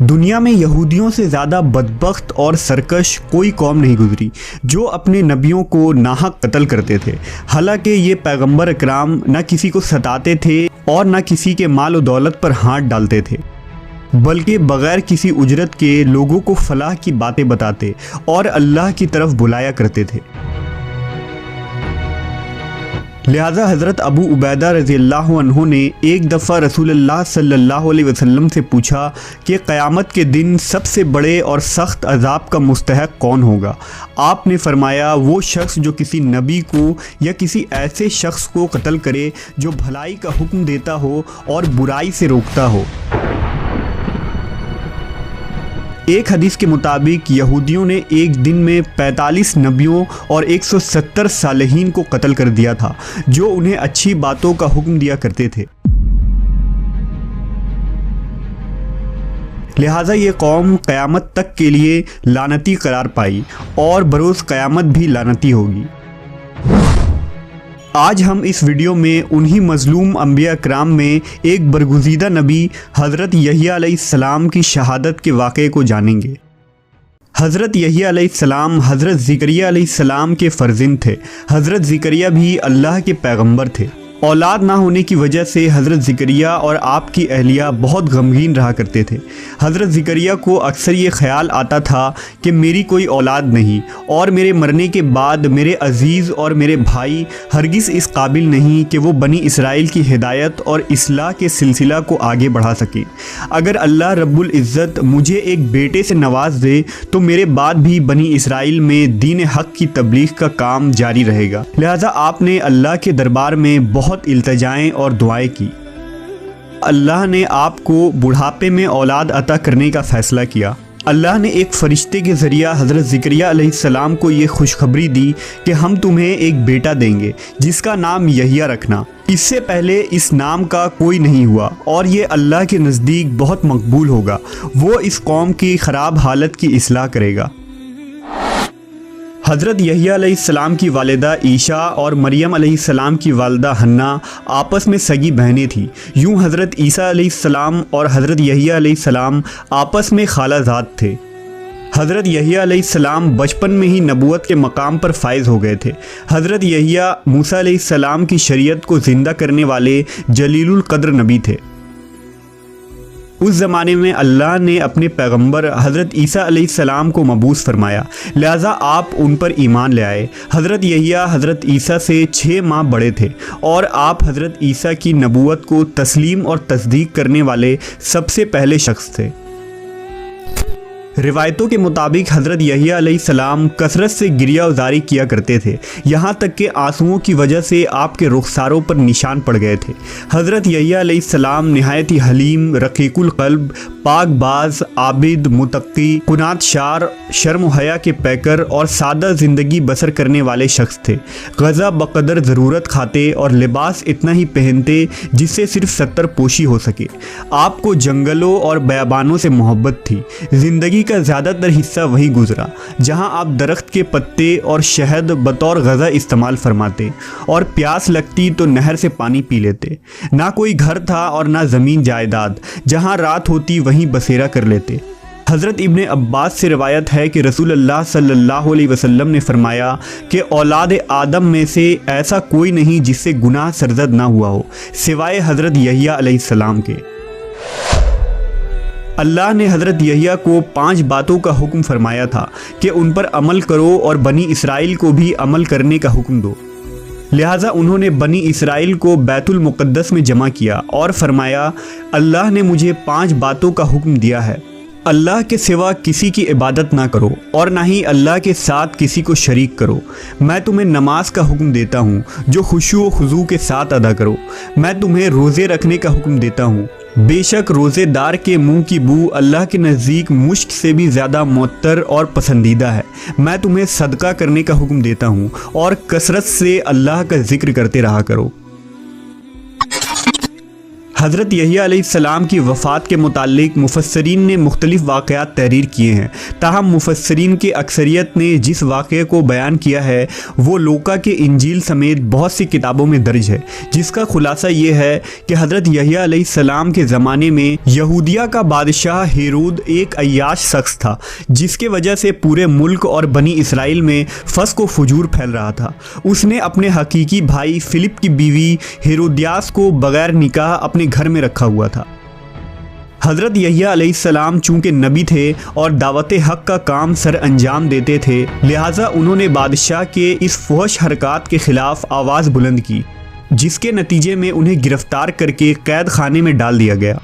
दुनिया में यहूदियों से ज़्यादा बदबख्त और सरकश कोई कौम नहीं गुजरी जो अपने नबियों को नाहक कत्ल करते थे। हालांकि ये पैगंबर इकराम न किसी को सताते थे और न किसी के माल और दौलत पर हाथ डालते थे, बल्कि बग़ैर किसी उजरत के लोगों को फलाह की बातें बताते और अल्लाह की तरफ बुलाया करते थे। लिहाजा हज़रत अबू उबैदा रज़ियल्लाहु अन्हु ने एक दफ़ा रसूलुल्लाह सल्लल्लाहु अलैहि वसल्लम से पूछा कि क़यामत के दिन सबसे बड़े और सख्त अज़ाब का मुस्तहक़ कौन होगा। आपने फरमाया, वो शख्स जो किसी नबी को या किसी ऐसे शख्स को कत्ल करे जो भलाई का हुक्म देता हो और बुराई से रोकता हो। एक हदीस के मुताबिक यहूदियों ने एक दिन में 45 नबियों और 170 सालेहीन को कत्ल कर दिया था जो उन्हें अच्छी बातों का हुक्म दिया करते थे। लिहाजा ये कौम क़यामत तक के लिए लानती करार पाई और बरोज़ क़यामत भी लानती होगी। आज हम इस वीडियो में उन्हीं मज़लूम अंबिया कराम में एक बरगुज़ीदा नबी हज़रत यहया अलैहिस्सलाम की शहादत के वाक़े को जानेंगे। हज़रत यहया अलैहिस्सलाम हज़रत ज़िकरिया अलैहिस्सलाम के फ़र्ज़िंद थे। हज़रत ज़िकरिया भी अल्लाह के पैगंबर थे। औलाद ना होने की वजह से हज़रत ज़िकरिया और आपकी अहलिया बहुत गमगीन रहा करते थे। हज़रत ज़िकरिया को अक्सर ये ख्याल आता था कि मेरी कोई औलाद नहीं और मेरे मरने के बाद मेरे अज़ीज़ और मेरे भाई हरगिज़ इस काबिल नहीं कि वो बनी इसराइल की हिदायत और इस्लाह के सिलसिला को आगे बढ़ा सके। अगर अल्लाह रब्बुल इज़्ज़त मुझे एक बेटे से नवाज दे तो मेरे बाद भी बनी इसराइल में दीन हक़ की तबलीग का काम जारी रहेगा। लिहाजा आपने अल्लाह के दरबार में बहुत इल्तिजाएं और दुआएं की। अल्लाह ने आपको बुढ़ापे में औलाद अता करने का फ़ैसला किया। अल्लाह ने एक फ़रिश्ते के ज़रिया हज़रत ज़िकरिया अलैहिस्सलाम को ये खुशखबरी दी कि हम तुम्हें एक बेटा देंगे जिसका नाम यहया रखना। इससे पहले इस नाम का कोई नहीं हुआ और ये अल्लाह के नज़दीक बहुत मकबूल होगा। वो इस कौम की ख़राब हालत की इस्लाह करेगा। हज़रत यहया अलैहिस्सलाम की वालिदा ईशा और मरियम अलैहिस्सलाम की वालिदा हन्ना आपस में सगी बहनें थीं। यूँ हज़रत ईसा अलैहिस्सलाम और हज़रत यहया अलैहिस्सलाम आपस में खालाजाद थे। हज़रत यहया अलैहिस्सलाम बचपन में ही नबूवत के मकाम पर फायज़ हो गए थे। हज़रत यहया मूसा अलैहिस्सलाम की शरीयत को ज़िंदा करने वाले जलीलुल क़द्र नबी थे। उस ज़माने में अल्लाह ने अपने पैगंबर हज़रत ईसा अलैहिस्सलाम को मबूस फरमाया, लिहाजा आप उन पर ईमान ले आए। हज़रत यहया हज़रत ईसा से 6 माह बड़े थे और आप हज़रत ईसा की नबूवत को तस्लीम और तस्दीक करने वाले सबसे पहले शख्स थे। रिवायतों के मुताबिक हज़रत यहया अलैहिस्सलाम कसरत से गिरिया उजारी किया करते थे, यहाँ तक कि आंसुओं की वजह से आपके रुखसारों पर निशान पड़ गए थे। हज़रत यहया अलैहिस्सलाम नहायत ही हलीम, रक़ीकुल क़ल्ब, पाकबाज, आबिद, मुतक़ी, कुनात शार, शर्म हया के पैकर और सादा ज़िंदगी बसर करने वाले शख्स थे। ग़ज़ा बक़दर ज़रूरत खाते और लिबास इतना ही पहनते जिससे सिर्फ 70 पोशी हो सके। आपको जंगलों और बयाबानों से मोहब्बत थी। ज़िंदगी का ज़्यादातर हिस्सा वही गुजरा जहां आप दरख्त के पत्ते और शहद बतौर ग़ज़ा इस्तेमाल फरमाते और प्यास लगती तो नहर से पानी पी लेते। ना कोई घर था और ना ज़मीन जायदाद, जहां रात होती वहीं बसेरा कर लेते। हज़रत इब्ने अब्बास से रिवायत है कि रसूलुल्लाह सल्लल्लाहु अलैहि वसल्लम ने फरमाया कि औलाद आदम में से ऐसा कोई नहीं जिससे गुनाह सरज़द ना हुआ हो सिवाय हज़रत यहया अलैहिस्सलाम के। अल्लाह ने हज़रत यहया को 5 बातों का हुक्म फरमाया था कि उन पर अमल करो और बनी इसराइल को भी अमल करने का हुक्म दो। लिहाजा उन्होंने बनी इसराइल को बैतुल मुक़द्दस में जमा किया और फरमाया, अल्लाह ने मुझे 5 बातों का हुक्म दिया है। अल्लाह के सिवा किसी की इबादत ना करो और ना ही अल्लाह के साथ किसी को शरीक करो। मैं तुम्हें नमाज का हुक्म देता हूँ जो खुशू व खुजू के साथ अदा करो। मैं तुम्हें रोज़े रखने का हुक्म देता हूँ। बेशक रोज़ेदार के मुंह की बू अल्लाह के नज़दीक मुश्क से भी ज़्यादा मुअत्तर और पसंदीदा है। मैं तुम्हें सदका करने का हुक्म देता हूँ और कसरत से अल्लाह का जिक्र करते रहा करो। हज़रत यहिया अलैहिस्सलाम की वफ़ात के मुतालिक मुफस्सरीन ने मुख्तलिफ वाक़यात तहरीर किए हैं। ताहम मुफस्सरीन की अक्सरियत ने जिस वाक़े को बयान किया है वो लूका के इंजील समेत बहुत सी किताबों में दर्ज है, जिसका खुलासा ये है कि हज़रत यहिया अलैहिस्सलाम के ज़माने में यहूदिया का बादशाह हेरोद एक अय्याश शख्स था, जिसके वजह से पूरे मुल्क और बनी इसराइल में फस्क व फुजूर फैल रहा था। उसने अपने हकीकी भाई फिलिप की बीवी हेरोदियास को बगैर निकाह अपने घर में रखा हुआ था। हज़रत यहिया अलैहिस्सलाम चूँकि नबी थे और दावत हक़ का काम सर अंजाम देते थे, लिहाजा उन्होंने बादशाह के इस फहश हरकत के ख़िलाफ़ आवाज़ बुलंद की, जिसके नतीजे में उन्हें गिरफ़्तार करके कैद खाने में डाल दिया गया।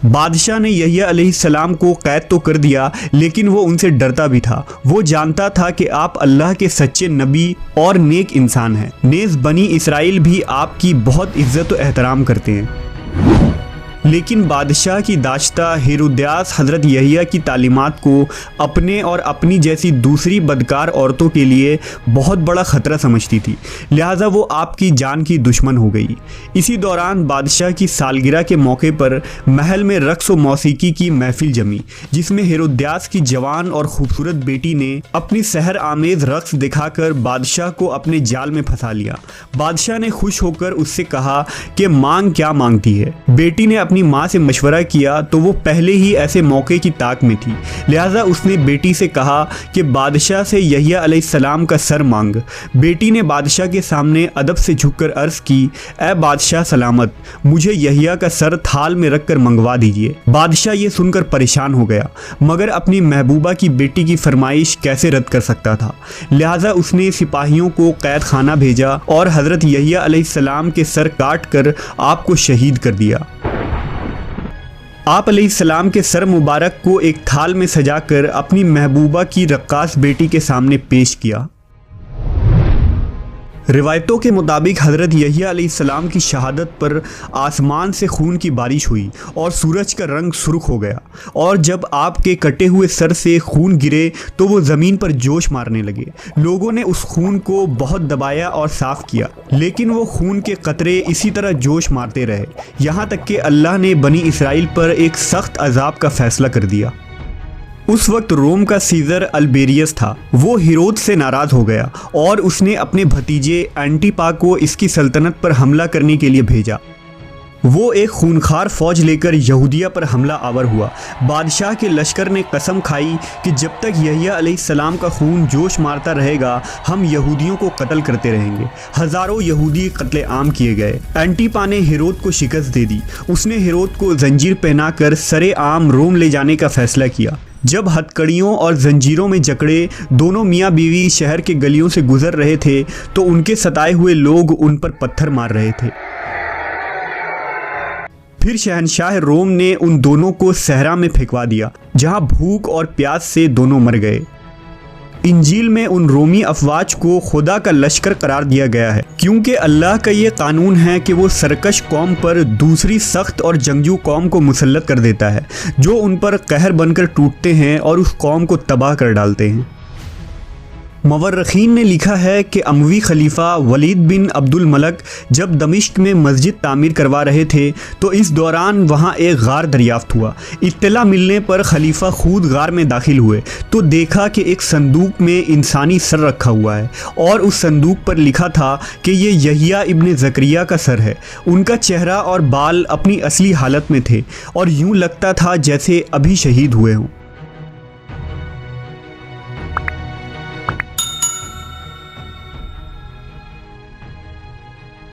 बादशाह ने यहिया अलैहिस्सलाम को कैद तो कर दिया, लेकिन वो उनसे डरता भी था। वो जानता था कि आप अल्लाह के सच्चे नबी और नेक इंसान हैं। नेज़ बनी इसराइल भी आपकी बहुत इज़्ज़त व एहतराम करते हैं। लेकिन बादशाह की दाश्ता हेरोदियास हज़रत यहिया की तालीमात को अपने और अपनी जैसी दूसरी बदकार औरतों के लिए बहुत बड़ा ख़तरा समझती थी, लिहाजा वो आपकी जान की दुश्मन हो गई। इसी दौरान बादशाह की सालगिरह के मौके पर महल में रक़्स व मौसीकी की महफिल जमी, जिसमें हेरोदियास की जवान और ख़ूबसूरत बेटी ने अपनी सहर आमेज़ रक़्स दिखाकर बादशाह को अपने जाल में फंसा लिया। बादशाह ने खुश होकर उससे कहा कि मांग क्या मांगती है। बेटी ने अपनी माँ से मशवरा किया तो वो पहले ही ऐसे मौके की ताक में थी, लिहाजा उसने बेटी से कहा कि बादशाह से यहिया अलैहिस्सलाम का सर मांग। बेटी ने बादशाह के सामने अदब से झुककर अर्ज़ की, ए बादशाह सलामत, मुझे यहिया का सर थाल में रखकर मंगवा दीजिए। बादशाह ये सुनकर परेशान हो गया, मगर अपनी महबूबा की बेटी की फरमाइश कैसे रद्द कर सकता था। लिहाजा उसने सिपाहियों को कैद खाना भेजा और हज़रत यहिया अलैहिस्सलाम के सर काट कर आपको शहीद कर दिया। आप अलैहिस्सलाम के सर मुबारक को एक थाल में सजाकर अपनी महबूबा की रक्कास बेटी के सामने पेश किया। रिवायतों के मुताबिक हज़रत यहिया अलैहिस्सलाम की शहादत पर आसमान से खून की बारिश हुई और सूरज का रंग सुर्ख हो गया, और जब आपके कटे हुए सर से खून गिरे तो वो ज़मीन पर जोश मारने लगे। लोगों ने उस खून को बहुत दबाया और साफ़ किया, लेकिन वो खून के कतरे इसी तरह जोश मारते रहे, यहाँ तक कि अल्लाह ने बनी इसराइल पर एक सख्त अजाब का फ़ैसला कर दिया। उस वक्त रोम का सीज़र अल्बेरियस था। वो हेरोद से नाराज़ हो गया और उसने अपने भतीजे एंटिपा को इसकी सल्तनत पर हमला करने के लिए भेजा। वो एक खूनखार फौज लेकर यहूदिया पर हमला आवर हुआ। बादशाह के लश्कर ने कसम खाई कि जब तक यहिया अलैहिस्सलाम का खून जोश मारता रहेगा, हम यहूदियों को कत्ल करते रहेंगे। हज़ारों यहूदी कत्ले आम किए गए। एंटिपा ने हेरोद को शिकस्त दे दी। उसने हेरोद को जंजीर पहनाकर सरे आम रोम ले जाने का फ़ैसला किया। जब हथकड़ियों और जंजीरों में जकड़े दोनों मियाँ बीवी शहर के गलियों से गुजर रहे थे तो उनके सताए हुए लोग उन पर पत्थर मार रहे थे। फिर शहनशाह रोम ने उन दोनों को सहरा में फेंकवा दिया, जहां भूख और प्यास से दोनों मर गए। इंजील में उन रोमी अफवाज को खुदा का लश्कर करार दिया गया है, क्योंकि अल्लाह का ये कानून है कि वो सरकश कौम पर दूसरी सख्त और जंगजू कौम को मुसल्लत कर देता है, जो उन पर कहर बनकर टूटते हैं और उस कौम को तबाह कर डालते हैं। मवर्रखीन ने लिखा है कि अमवी खलीफा वलीद बिन अब्दुल मलक जब दमिश्क में मस्जिद तामीर करवा रहे थे तो इस दौरान वहां एक गार दरियाफ्त हुआ। इत्तला मिलने पर खलीफा खुद गार में दाखिल हुए तो देखा कि एक संदूक में इंसानी सर रखा हुआ है और उस संदूक पर लिखा था कि ये यहिया इब्ने ज़करिया का सर है। उनका चेहरा और बाल अपनी असली हालत में थे और यूँ लगता था जैसे अभी शहीद हुए हों।